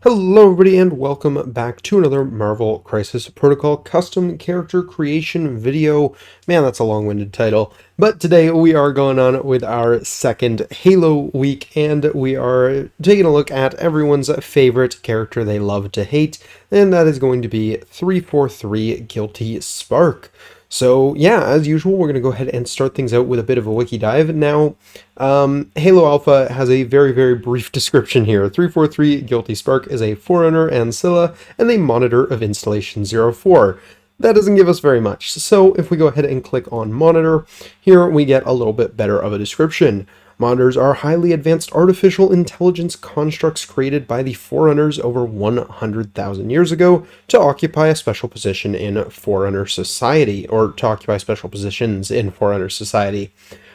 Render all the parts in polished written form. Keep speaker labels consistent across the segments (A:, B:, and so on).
A: Hello everybody and welcome back to another Marvel Crisis Protocol custom character creation video. Man, that's a long-winded title. But today we are going on with our second Halo week and we are taking a look at everyone's favorite character they love to hate, and that is going to be 343 Guilty Spark. So yeah, as usual, we're going to go ahead and start things out with a bit of a wiki dive. Now, Halo Alpha has a very brief description here. 343 Guilty Spark is a Forerunner Ancilla and a Monitor of Installation 04. That doesn't give us very much, so if we go ahead and click on Monitor, here we get a little bit better of a description. Monitors are highly advanced artificial intelligence constructs created by the Forerunners over 100,000 years ago to occupy a special position in Forerunner society, or to occupy special positions in Forerunner society.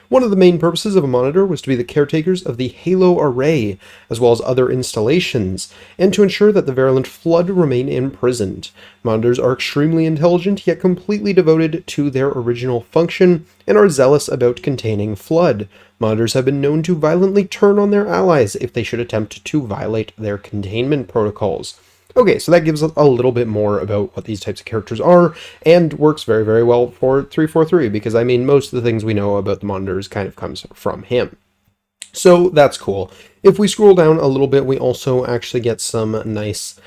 A: One of the main purposes of a monitor was to be the caretakers of the Halo Array, as well as other installations, and to ensure that the virulent Flood remain imprisoned. Monitors are extremely intelligent, yet completely devoted to their original function, and are zealous about containing Flood. Monitors have been known to violently turn on their allies if they should attempt to violate their containment protocols. Okay, so that gives us a little bit more about what these types of characters are, and works very well for 343, because, I mean, most of the things we know about the monitors kind of comes from him. So that's cool. If we scroll down a little bit, we also actually get some nice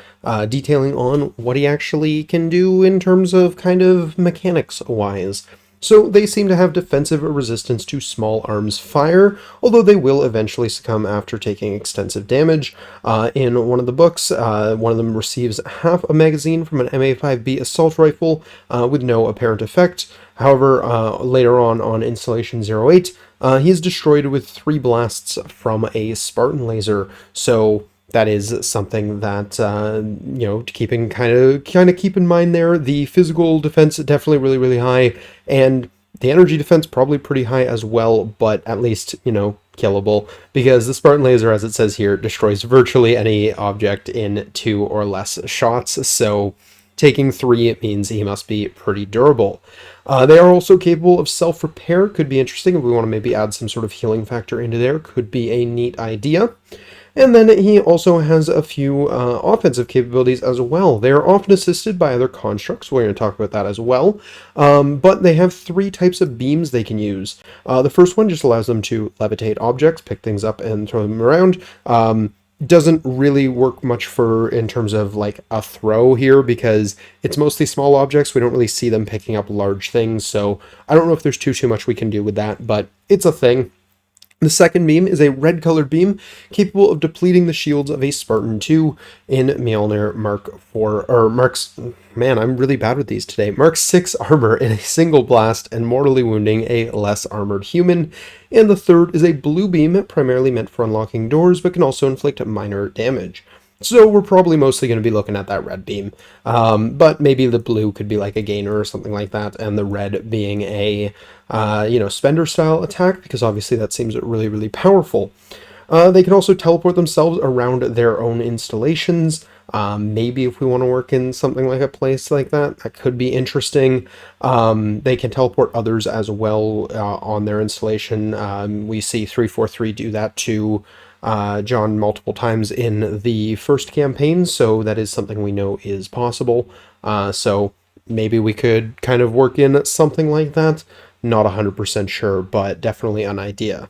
A: detailing on what he actually can do in terms of kind of mechanics-wise. So they seem to have defensive resistance to small arms fire, although they will eventually succumb after taking extensive damage. In one of the books, one of them receives half a magazine from an MA5B assault rifle with no apparent effect. However, later on Installation 08, he is destroyed with 3 blasts from a Spartan laser. So that is something that, you know, keeping kind of keep in mind there. The physical defense definitely really high, and the energy defense probably pretty high as well, but at least, you know, killable, because the Spartan laser, as it says here, destroys virtually any object in 2 or less shots, so taking 3 means he must be pretty durable. They are also capable of self-repair. Could be interesting if we want to maybe add some sort of healing factor into there. Could be a neat idea. And then he also has a few offensive capabilities as well. They are often assisted by other constructs. We're going to talk about that as well. But they have 3 types of beams they can use. The first one just allows them to levitate objects, pick things up and throw them around. Doesn't really work much for in terms of like a throw here, because it's mostly small objects. We don't really see them picking up large things. So I don't know if there's too much we can do with that, but it's a thing. The second beam is a red-colored beam capable of depleting the shields of a Spartan 2 in Mjolnir Mark 4, or Mark's, man, I'm really bad with these today, Mark 6 armor in a single blast and mortally wounding a less armored human. And the third is a blue beam, primarily meant for unlocking doors, but can also inflict minor damage. So we're probably mostly going to be looking at that red beam, but maybe the blue could be like a gainer or something like that, and the red being a, you know, spender style attack, because obviously that seems really powerful. They can also teleport themselves around their own installations. Maybe if we want to work in something like a place like that, that could be interesting. They can teleport others as well on their installation. We see 343 do that to John multiple times in the first campaign, so that is something we know is possible. So maybe we could kind of work in something like that. Not 100% sure, but definitely an idea.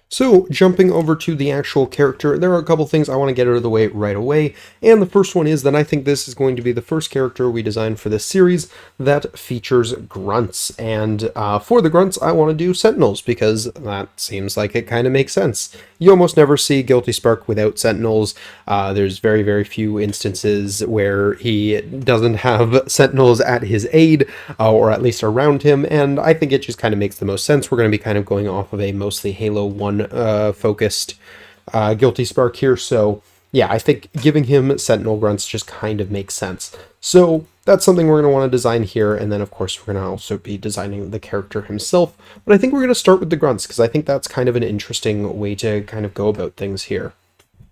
A: So, jumping over to the actual character, there are a couple things I want to get out of the way right away, and the first one is that I think this is going to be the first character we design for this series that features grunts, and for the grunts I want to do sentinels, because that seems like it kind of makes sense. You almost never see Guilty Spark without sentinels. There's very few instances where he doesn't have sentinels at his aid, or at least around him, and I think it just kind of makes the most sense. We're going to be kind of going off of a mostly Halo 1 focused Guilty Spark here, so yeah, I think giving him sentinel grunts just kind of makes sense. So that's something we're going to want to design here, and then of course we're going to also be designing the character himself, but I think we're going to start with the grunts, because I think that's kind of an interesting way to kind of go about things here.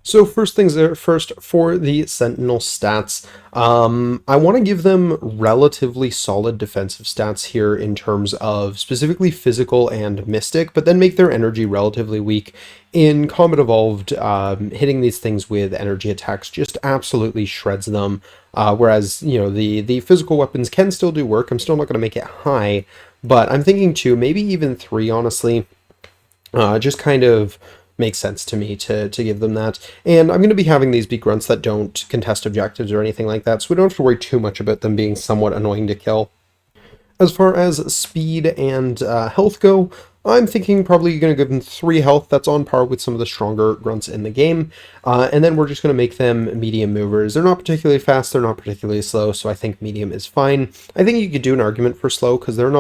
A: So first things first, for the Sentinel stats, I want to give them relatively solid defensive stats here in terms of specifically physical and mystic, but then make their energy relatively weak. In Combat Evolved, hitting these things with energy attacks just absolutely shreds them, whereas, you know, the physical weapons can still do work. I'm still not going to make it high, but I'm thinking 2, maybe even 3, honestly. Just kind of makes sense to me to give them that. And I'm going to be having these be grunts that don't contest objectives or anything like that, so we don't have to worry too much about them being somewhat annoying to kill. As far as speed and health go, I'm thinking probably going to give them 3 health. That's on par with some of the stronger grunts in the game. And then we're just going to make them medium movers. They're not particularly fast, they're not particularly slow, so I think medium is fine. I think you could do an argument for slow because they're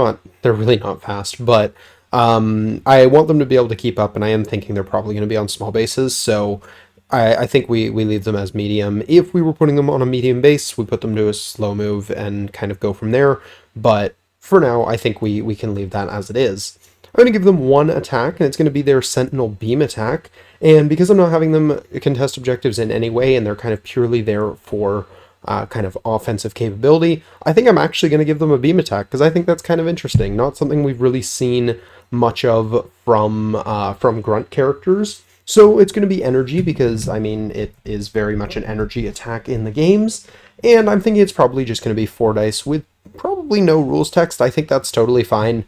A: really not fast, but I want them to be able to keep up, and I am thinking they're probably going to be on small bases, so I think we leave them as medium. If we were putting them on a medium base, we put them to a slow move and kind of go from there, but for now, I think we can leave that as it is. I'm going to give them 1 attack, and it's going to be their Sentinel Beam attack, and because I'm not having them contest objectives in any way, and they're kind of purely there for kind of offensive capability, I think I'm actually going to give them a beam attack, because I think that's kind of interesting. Not something we've really seen much of from grunt characters. So it's going to be energy, because, I mean, it is very much an energy attack in the games, and I'm thinking it's probably just going to be 4 dice with probably no rules text. I think that's totally fine.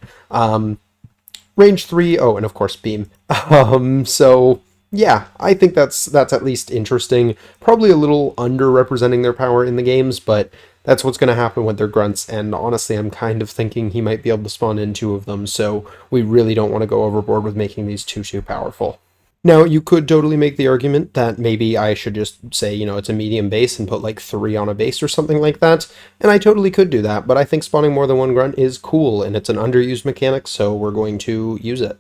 A: Range 3, oh, and of course beam. So yeah, I think that's at least interesting. Probably a little underrepresenting their power in the games, but that's what's going to happen with their grunts, and honestly, I'm kind of thinking he might be able to spawn in 2 of them, so we really don't want to go overboard with making these too powerful. Now, you could totally make the argument that maybe I should just say, you know, it's a medium base and put like 3 on a base or something like that, and I totally could do that, but I think spawning more than 1 grunt is cool, and it's an underused mechanic, so we're going to use it.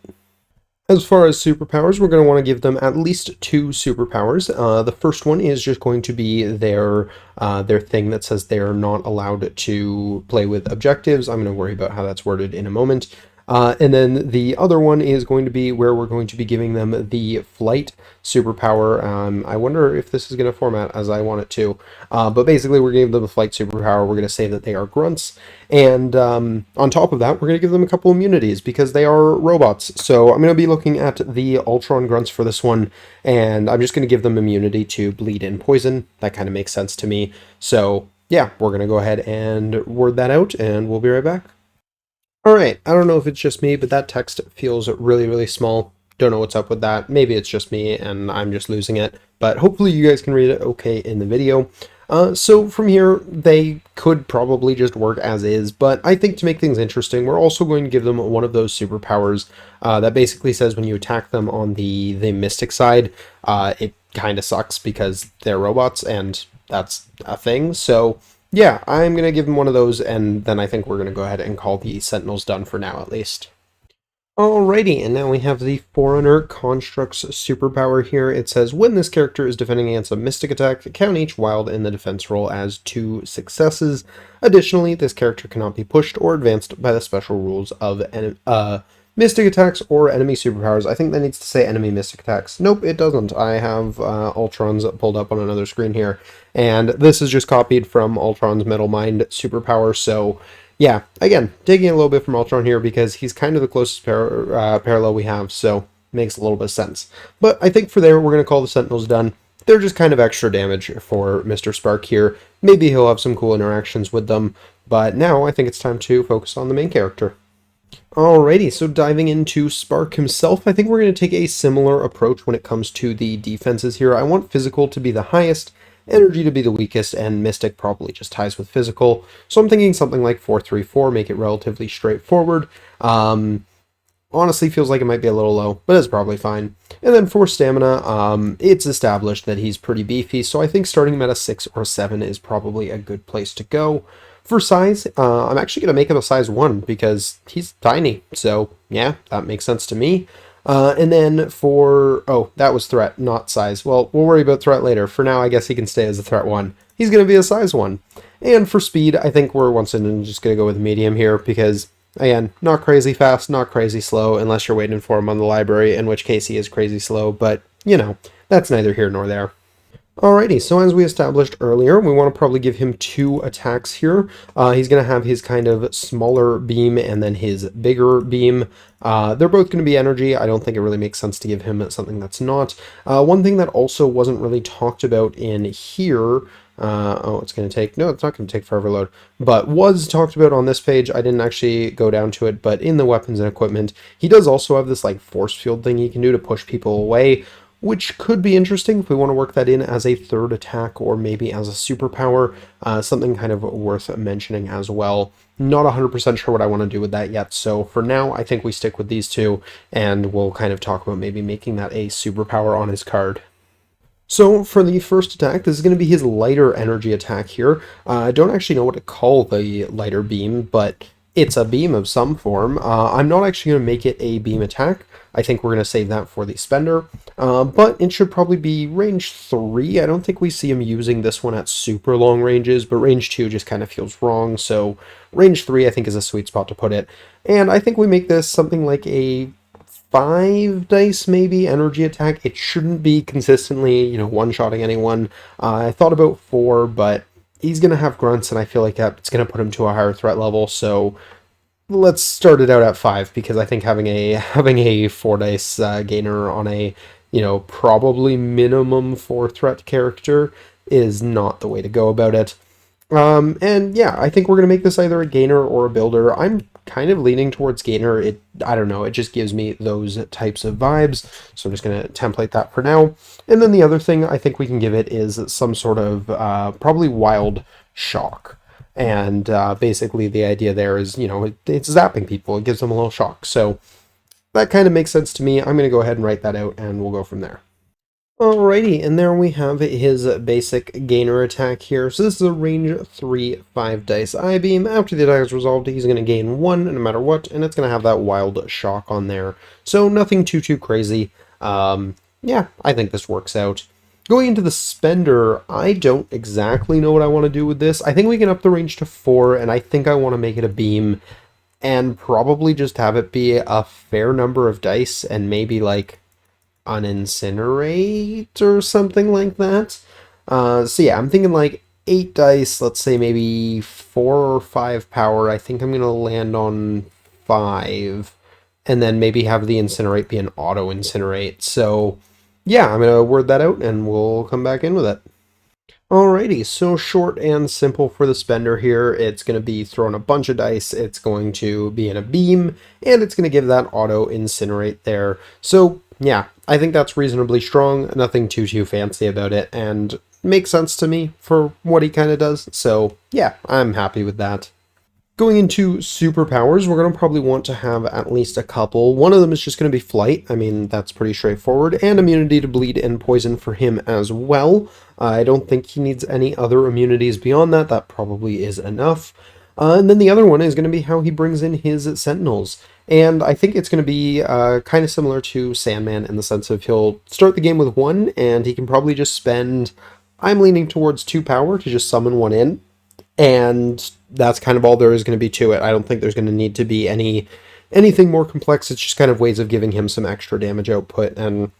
A: As far as superpowers, we're going to want to give them at least 2 superpowers. The first one is just going to be their thing that says they're not allowed to play with objectives. I'm going to worry about how that's worded in a moment. And then the other one is going to be where we're going to be giving them the flight superpower. I wonder if this is going to format as I want it to. But basically, we're giving them a flight superpower. We're going to say that they are grunts. And on top of that, we're going to give them a couple immunities because they are robots. So I'm going to be looking at the Ultron grunts for this one. And I'm just going to give them immunity to bleed and poison. That kind of makes sense to me. So yeah, we're going to go ahead and word that out, and we'll be right back. Alright, I don't know if it's just me, but that text feels really small. Don't know what's up with that. Maybe it's just me and I'm just losing it, but hopefully you guys can read it okay in the video. So from here, they could probably just work as is, but I think to make things interesting, we're also going to give them one of those superpowers that basically says when you attack them on the Mystic side, it kind of sucks because they're robots and that's a thing. So yeah, I'm going to give him one of those, and then I think we're going to go ahead and call the Sentinels done for now, at least. Alrighty, and now we have the Forerunner Construct's superpower here. It says, when this character is defending against a Mystic attack, count each wild in the defense roll as 2 successes. Additionally, this character cannot be pushed or advanced by the special rules of Mystic attacks or enemy superpowers. I think that needs to say enemy Mystic attacks. Nope, it doesn't. I have Ultron's pulled up on another screen here, and this is just copied from Ultron's Metal Mind superpower, so yeah, again, taking a little bit from Ultron here because he's kind of the closest parallel we have, so makes a little bit of sense. But I think for there, we're going to call the Sentinels done. They're just kind of extra damage for Mr. Spark here. Maybe he'll have some cool interactions with them, but now I think it's time to focus on the main character. Alrighty, so diving into Spark himself, I think we're going to take a similar approach when it comes to the defenses here. I want physical to be the highest, energy to be the weakest, and Mystic probably just ties with physical. So I'm thinking something like 4-3-4, make it relatively straightforward. Honestly, feels like it might be a little low, but it's probably fine. And then for stamina, it's established that he's pretty beefy, so I think starting him at a 6 or 7 is probably a good place to go. For size, I'm actually going to make him a size 1 because he's tiny, so yeah, that makes sense to me. And then for, oh, that was threat, not size. Well, we'll worry about threat later. For now, I guess he can stay as a threat 1. He's going to be a size 1. And for speed, I think we're once again just going to go with medium here because, again, not crazy fast, not crazy slow, unless you're waiting for him on the library, in which case he is crazy slow, but, you know, that's neither here nor there. Alrighty, so as we established earlier, we want to probably give him 2 attacks here. He's going to have his kind of smaller beam and then his bigger beam. They're both going to be energy. I don't think it really makes sense to give him something that's not. One thing that also wasn't really talked about in here, oh, it's going to take, no, it's not going to take forever load, but was talked about on this page. I didn't actually go down to it, but in the weapons and equipment, he does also have this like force field thing he can do to push people away, which could be interesting if we want to work that in as a third attack or maybe as a superpower, something kind of worth mentioning as well. Not 100% sure what I want to do with that yet, so for now I think we stick with these two, and we'll kind of talk about maybe making that a superpower on his card. So for the first attack, this is going to be his lighter energy attack here. I don't actually know what to call the lighter beam, but it's a beam of some form. I'm not actually going to make it a beam attack. I think we're going to save that for the spender, but it should probably be range 3. I don't think we see him using this one at super long ranges, but range 2 just kind of feels wrong, so range 3 I think is a sweet spot to put it. And I think we make this something like a 5 dice maybe energy attack. It shouldn't be consistently, you know, one-shotting anyone. I thought about 4, but he's going to have grunts, and I feel like it's going to put him to a higher threat level, so let's start it out at 5, because I think having a 4 dice gainer on a, you know, probably minimum 4 threat character is not the way to go about it. And yeah, I think we're going to make this either a gainer or a builder. I'm kind of leaning towards gainer. I don't know, it just gives me those types of vibes, so I'm just going to template that for now. And then the other thing I think we can give it is some sort of probably wild shock. And basically the idea there is, you know, it's zapping people. It gives them a little shock. So that kind of makes sense to me. I'm going to go ahead and write that out, and we'll go from there. Alrighty, and there we have his basic gainer attack here. So this is a range 3 5 dice I-beam. After the attack is resolved, he's going to gain 1 no matter what, and it's going to have that wild shock on there. So nothing too crazy. Yeah, I think this works out. Going into the spender, I don't exactly know what I want to do with this. I think we can up the range to 4, and I think I want to make it a beam, and probably just have it be a fair number of dice, and maybe like an incinerate or something like that. So yeah, I'm thinking like 8 dice, let's say maybe 4 or 5 power. I think I'm going to land on 5, and then maybe have the incinerate be an auto incinerate. So yeah, I'm going to word that out, and we'll come back in with it. Alrighty, so short and simple for the spender here. It's going to be throwing a bunch of dice, it's going to be in a beam, and it's going to give that auto incinerate there. So yeah, I think that's reasonably strong, nothing too fancy about it, and makes sense to me for what he kind of does. So yeah, I'm happy with that. Going into superpowers, we're going to probably want to have at least a couple. One of them is just going to be flight. I mean, that's pretty straightforward. And immunity to bleed and poison for him as well. I don't think he needs any other immunities beyond that. That probably is enough. And then the other one is going to be how he brings in his sentinels. And I think it's going to be kind of similar to Sandman in the sense of he'll start the game with 1, and he can probably just spend, I'm leaning towards 2 power to just summon 1 in. And that's kind of all there is going to be to it. I don't think there's going to need to be anything more complex. It's just kind of ways of giving him some extra damage output, and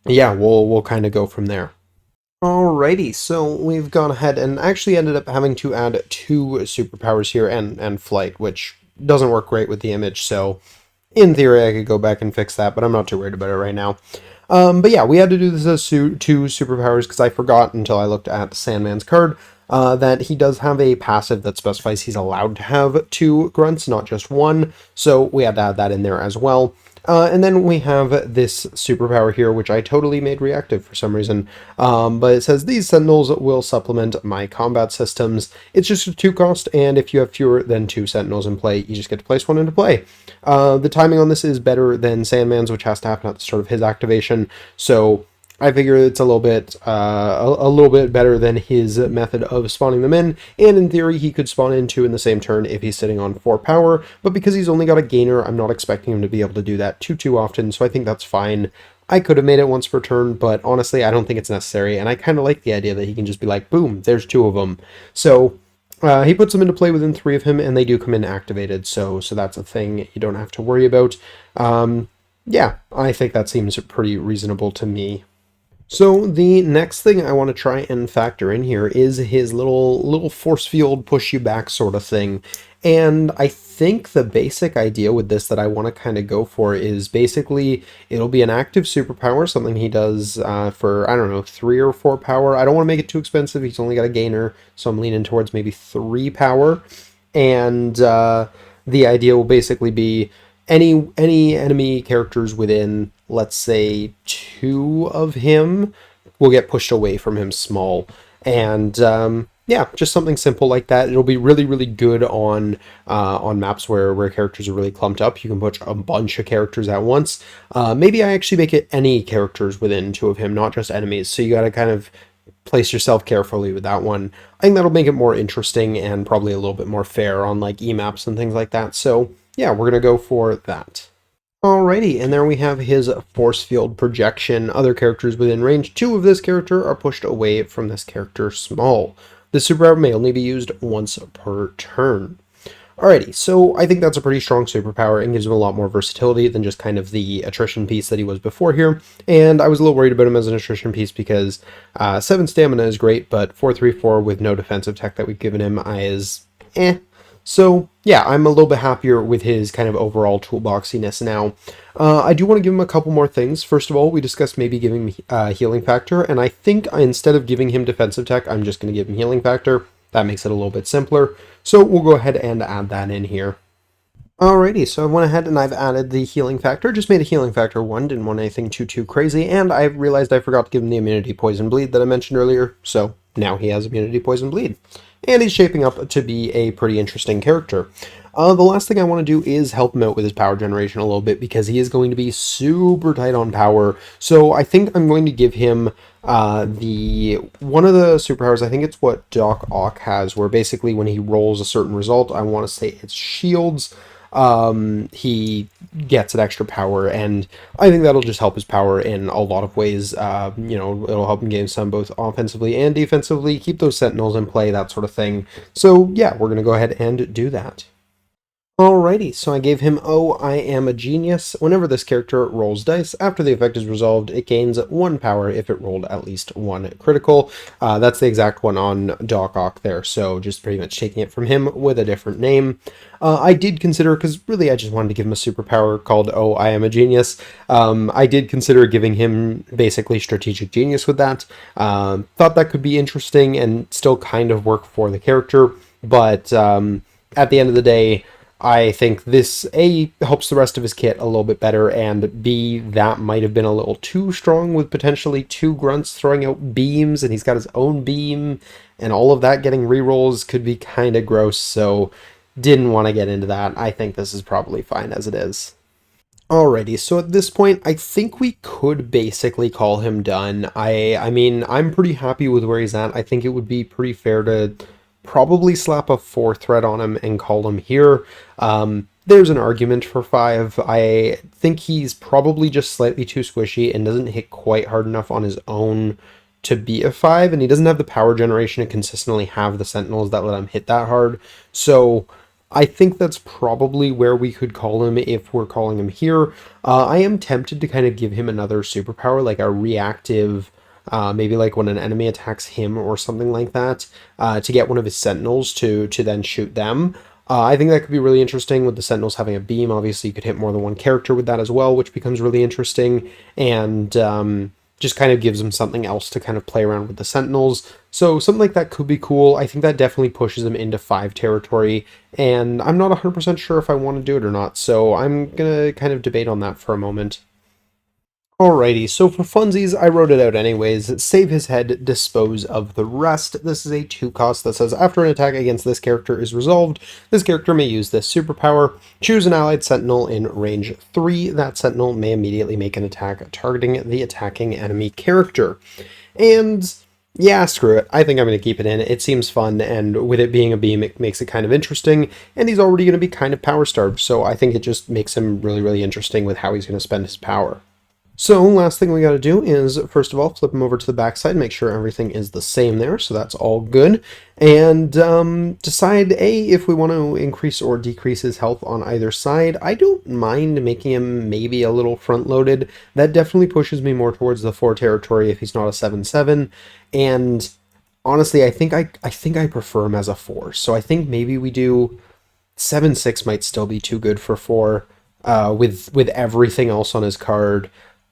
A: yeah, we'll kind of go from there. Alrighty, so we've gone ahead and actually ended up having to add 2 superpowers here and flight, which doesn't work great with the image, so in theory I could go back and fix that, but I'm not too worried about it right now. But yeah, we had to do this as 2 superpowers because I forgot until I looked at Sandman's card that he does have a passive that specifies he's allowed to have 2 grunts, not just 1, so we had to add that in there as well. And then we have this superpower here, which I totally made reactive for some reason. But it says, these sentinels will supplement my combat systems. It's just a 2 cost, and if you have fewer than 2 sentinels in play, you just get to place 1 into play. The timing on this is better than Sandman's, which has to happen at the start of his activation, so I figure it's a little bit better than his method of spawning them in, and in theory he could spawn in 2 in the same turn if he's sitting on 4 power, but because he's only got a gainer, I'm not expecting him to be able to do that too often, so I think that's fine. I could have made it once per turn, but honestly I don't think it's necessary, and I kind of like the idea that he can just be like, boom, there's 2 of them. So he puts them into play within 3 of him, and they do come in activated, so that's a thing you don't have to worry about. Yeah, I think that seems pretty reasonable to me. So the next thing I want to try and factor in here is his little force field push you back sort of thing. And I think the basic idea with this that I want to kind of go for is basically it'll be an active superpower, something he does for, I don't know, 3 or 4 power. I don't want to make it too expensive. He's only got a gainer, so I'm leaning towards maybe 3 power. And the idea will basically be any enemy characters within, let's say, 2 of him will get pushed away from him small. And yeah, just something simple like that. It'll be really, really good on maps where characters are really clumped up. You can push a bunch of characters at once. Maybe I actually make it any characters within 2 of him, not just enemies. So you got to kind of place yourself carefully with that one. I think that'll make it more interesting and probably a little bit more fair on like e-maps and things like that. So yeah, we're gonna go for that. Alrighty, and there we have his force field projection. Other characters within range 2 of this character are pushed away from this character small. This superpower may only be used once per turn. Alrighty, so I think that's a pretty strong superpower and gives him a lot more versatility than just kind of the attrition piece that he was before here. And I was a little worried about him as an attrition piece because 7 stamina is great, but 4-3-4 with no defensive tech that we've given him is eh. So yeah, I'm a little bit happier with his kind of overall toolboxiness now. I do want to give him a couple more things. First of all, we discussed maybe giving him healing factor, and I think instead of giving him defensive tech, I'm just going to give him healing factor. That makes it a little bit simpler. So we'll go ahead and add that in here. Alrighty, so I went ahead and I've added the healing factor, just made a healing factor 1, didn't want anything too crazy, and I realized I forgot to give him the immunity poison bleed that I mentioned earlier, so now he has immunity poison bleed. And he's shaping up to be a pretty interesting character. The last thing I want to do is help him out with his power generation a little bit because he is going to be super tight on power. So I think I'm going to give him the one of the superpowers. I think it's what Doc Ock has, where basically when he rolls a certain result, I want to say it's shields. He gets an extra power, and I think that'll just help his power in a lot of ways. It'll help him gain some both offensively and defensively, keep those sentinels in play, that sort of thing. So yeah, we're gonna go ahead and do that. Alrighty, so I gave him Oh, I Am a Genius. Whenever this character rolls dice, after the effect is resolved, it gains 1 power if it rolled at least 1 critical. That's the exact one on Doc Ock there, so just pretty much taking it from him with a different name. I did consider, because really I just wanted to give him a superpower called Oh, I Am a Genius. I did consider giving him basically Strategic Genius with that. Thought that could be interesting and still kind of work for the character, but at the end of the day, I think this, A, helps the rest of his kit a little bit better, and B, that might have been a little too strong with potentially 2 grunts throwing out beams, and he's got his own beam, and all of that getting rerolls could be kind of gross, so didn't want to get into that. I think this is probably fine as it is. Alrighty, so at this point, I think we could basically call him done. I mean, I'm pretty happy with where he's at. I think it would be pretty fair to probably slap a 4 threat on him and call him here. There's an argument for 5. I think he's probably just slightly too squishy and doesn't hit quite hard enough on his own to be a 5, and he doesn't have the power generation to consistently have the sentinels that let him hit that hard. So I think that's probably where we could call him if we're calling him here. I am tempted to kind of give him another superpower, like a reactive, maybe like when an enemy attacks him or something like that, to get one of his sentinels to then shoot them. I think that could be really interesting with the sentinels having a beam. Obviously, you could hit more than one character with that as well, which becomes really interesting, and just kind of gives him something else to kind of play around with the sentinels. So something like that could be cool. I think that definitely pushes him into 5 territory, and I'm not 100% sure if I want to do it or not, so I'm gonna kind of debate on that for a moment. Alrighty, so for funsies, I wrote it out anyways. Save his head, dispose of the rest. This is a 2 cost that says after an attack against this character is resolved, this character may use this superpower. Choose an allied sentinel in range 3. That sentinel may immediately make an attack targeting the attacking enemy character. And yeah, screw it. I think I'm going to keep it in. It seems fun, and with it being a beam, it makes it kind of interesting, and he's already going to be kind of power starved, so I think it just makes him really, really interesting with how he's going to spend his power. So last thing we got to do is, first of all, flip him over to the backside, make sure everything is the same there, so that's all good. And decide, A, if we want to increase or decrease his health on either side. I don't mind making him maybe a little front-loaded. That definitely pushes me more towards the 4 territory if he's not a 7/7. And honestly, I think I prefer him as a 4. So I think maybe we do 7/6 might still be too good for 4, with everything else on his card.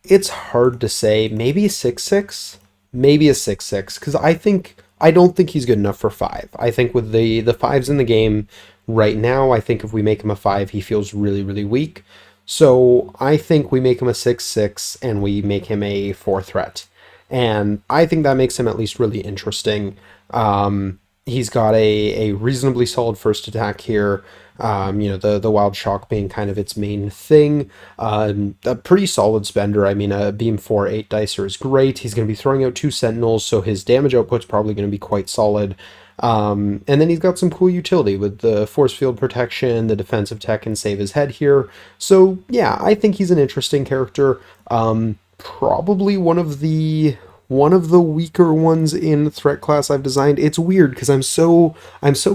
A: It's hard to say. Maybe a 6/6, maybe a 6/6, because I don't think he's good enough for 5. I think with the fives in the game right now, I think if we make him a 5, he feels really really weak. So I think we make him a 6/6 and we make him a 4 threat, and I think that makes him at least really interesting. He's got a reasonably solid first attack here. The wild shock being kind of its main thing. A pretty solid spender. I mean, a beam 4 8 dicer is great. He's going to be throwing out 2 sentinels, so his damage output's probably going to be quite solid. And then he's got some cool utility with the force field protection, the defensive tech, and save his head here. So yeah, I think he's an interesting character. Probably one of the weaker ones in threat class I've designed. It's weird because I'm so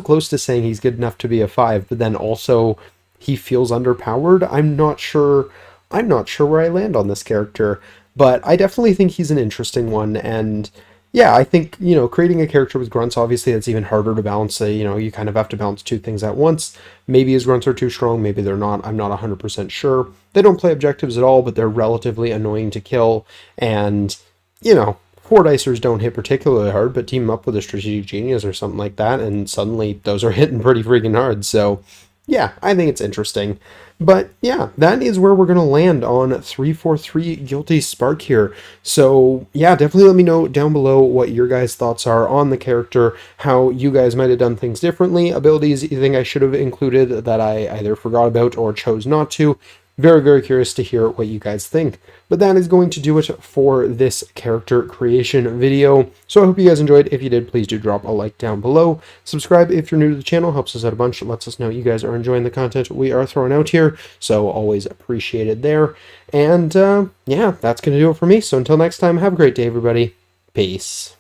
A: close to saying he's good enough to be a 5, but then also he feels underpowered. I'm not sure where I land on this character, but I definitely think he's an interesting one. And yeah, I think, creating a character with grunts, obviously that's even harder to balance. You kind of have to balance 2 things at once. Maybe his grunts are too strong, maybe they're not. I'm not 100% sure. They don't play objectives at all, but they're relatively annoying to kill. And 4 dicers don't hit particularly hard, but team up with a strategic genius or something like that, and suddenly those are hitting pretty freaking hard. So yeah, I think it's interesting. But yeah, that is where we're going to land on 343 Guilty Spark here. So yeah, definitely let me know down below what your guys' thoughts are on the character, how you guys might have done things differently, abilities you think I should have included that I either forgot about or chose not to. Very, very curious to hear what you guys think. But that is going to do it for this character creation video. So I hope you guys enjoyed. If you did, please do drop a like down below. Subscribe if you're new to the channel. Helps us out a bunch. It lets us know you guys are enjoying the content we are throwing out here. So always appreciated there. And yeah, that's going to do it for me. So until next time, have a great day, everybody. Peace.